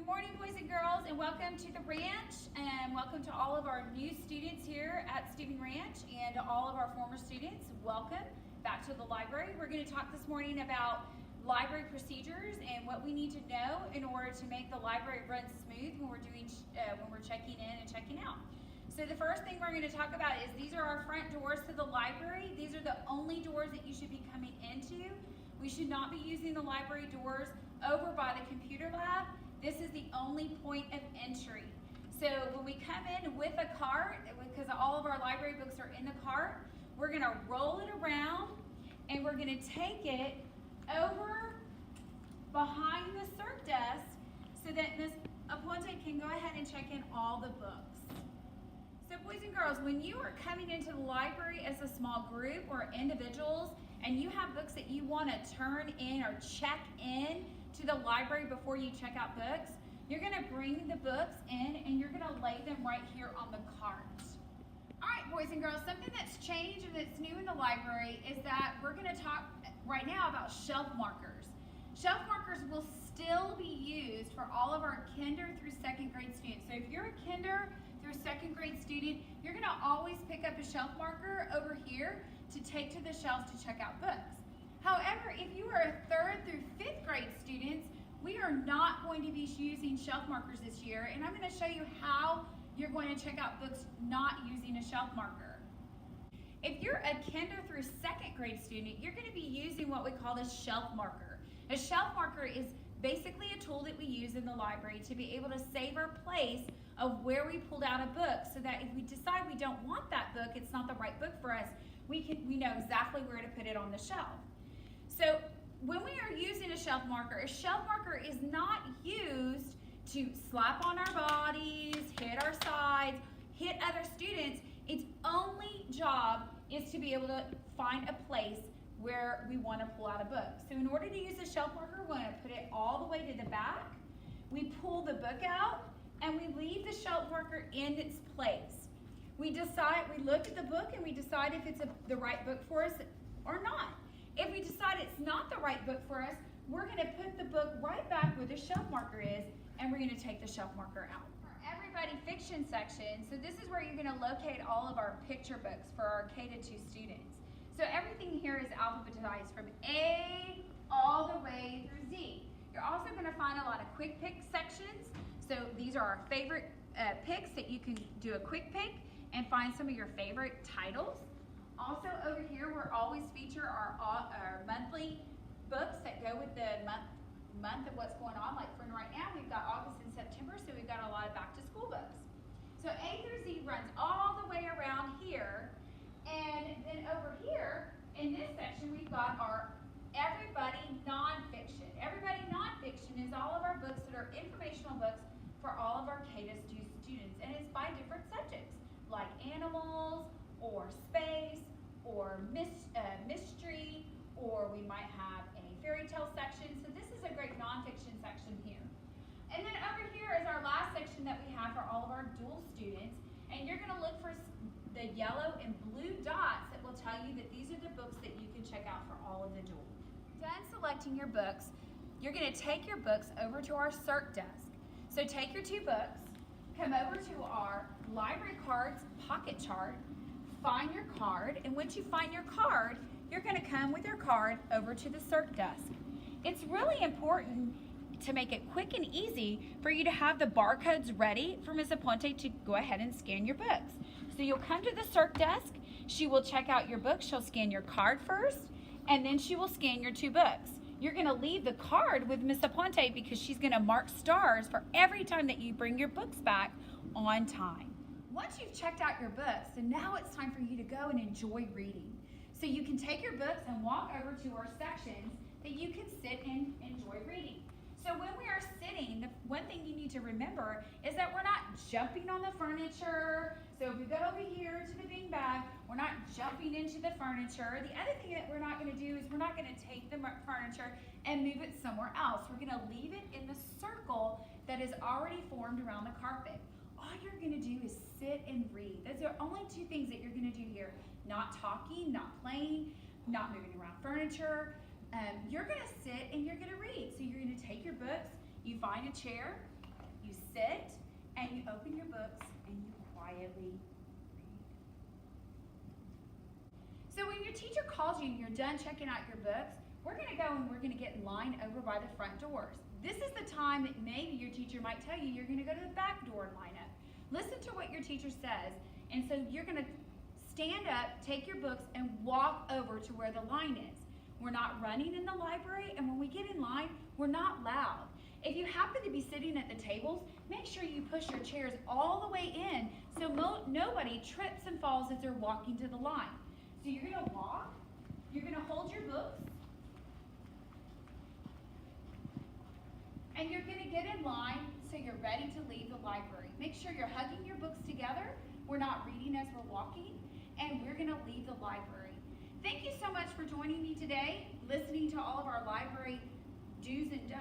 Good morning, boys and girls, and welcome to the ranch, and welcome to all of our new students here at Stephen Ranch, and to all of our former students. Welcome back to the library. We're going to talk this morning about library procedures and what we need to know in order to make the library run smooth when we're checking in and checking out. So the first thing we're going to talk about is these are our front doors to the library. These are the only doors that you should be coming into. We should not be using the library doors over by the computer lab. This is the only point of entry. So when we come in with a cart, because all of our library books are in the cart, we're going to roll it around and we're going to take it over behind the circ desk so that Ms. Aponte can go ahead and check in all the books. So boys and girls, when you are coming into the library as a small group or individuals and you have books that you want to turn in or check in to the library before you check out books, you're going to bring the books in and you're going to lay them right here on the cart. All right, boys and girls, something that's changed and that's new in the library is that we're going to talk right now about shelf markers. Shelf markers will still be used for all of our kinder through second grade students. So if you're a kinder through second grade student, you're going to always pick up a shelf marker over here to take to the shelves to check out books. However, if you are a third through fifth grade students, we are not going to be using shelf markers this year, and I'm going to show you how you're going to check out books not using a shelf marker. If you're a kinder through second grade student, you're going to be using what we call a shelf marker. A shelf marker is basically a tool that we use in the library to be able to save our place of where we pulled out a book, so that if we decide we don't want that book, it's not the right book for us, we know exactly where to put it on the shelf. So when we are using a shelf marker is not used to slap on our bodies, hit our sides, hit other students. Its only job is to be able to find a place where we want to pull out a book. So in order to use a shelf marker, we're going to put it all the way to the back. We pull the book out and we leave the shelf marker in its place. We look at the book and we decide if it's the right book for us or not. If we decide it's not the right book for us, we're going to put the book right back where the shelf marker is, and we're going to take the shelf marker out. For Everybody Fiction section, so this is where you're going to locate all of our picture books for our K-2 students. So everything here is alphabetized from A all the way through Z. You're also going to find a lot of quick pick sections. So these are our favorite picks that you can do a quick pick and find some of your favorite titles. Also over here, we'll always feature our monthly books that go with the month of what's going on. Like for right now, we've got August and September, so we've got a lot of back to school books. So A through Z runs all the way around here. And then over here, in this section, we've got our Everybody Nonfiction. Everybody Nonfiction is all of our books that are informational books for all of our K-2 students. And it's by different subjects, like animals, or space, or mystery, or we might have a fairy tale section. So this is a great nonfiction section here. And then over here is our last section that we have for all of our dual students. And you're going to look for the yellow and blue dots that will tell you that these are the books that you can check out for all of the dual. Done selecting your books, you're going to take your books over to our circ desk. So take your two books, come over to our library cards pocket chart, find your card, and once you find your card, you're going to come with your card over to the circ desk. It's really important to make it quick and easy for you to have the barcodes ready for Ms. Aponte to go ahead and scan your books. So you'll come to the circ desk, she will check out your books, she'll scan your card first, and then she will scan your two books. You're going to leave the card with Ms. Aponte because she's going to mark stars for every time that you bring your books back on time. Once you've checked out your books, and now it's time for you to go and enjoy reading. So you can take your books and walk over to our sections that you can sit and enjoy reading. So when we are sitting, the one thing you need to remember is that we're not jumping on the furniture. So if we go over here to the beanbag, we're not jumping into the furniture. The other thing that we're not going to do is we're not going to take the furniture and move it somewhere else. We're going to leave it in the circle that is already formed around the carpet. All you're going to do is sit and read. Those are only two things that you're going to do here. Not talking, not playing, not moving around furniture. You're going to sit and you're going to read. So you're going to take your books, you find a chair, sit and you open your books and you quietly read. So when your teacher calls you and you're done checking out your books, we're going to go and we're going to get in line over by the front doors. This is the time that maybe your teacher might tell you you're going to go to the back door and line up. Listen to what your teacher says, and so you're going to stand up, take your books, and walk over to where the line is. We're not running in the library, and when we get in line, we're not loud. If you happen to be sitting at the tables, make sure you push your chairs all the way in so nobody trips and falls as they're walking to the line. So you're going to walk, you're going to hold your books, and you're going to get in line so you're ready to leave the library. Make sure you're hugging your books together. We're not reading as we're walking, and we're going to leave the library. Thank you so much for joining me today, listening to all of our library do's and don'ts.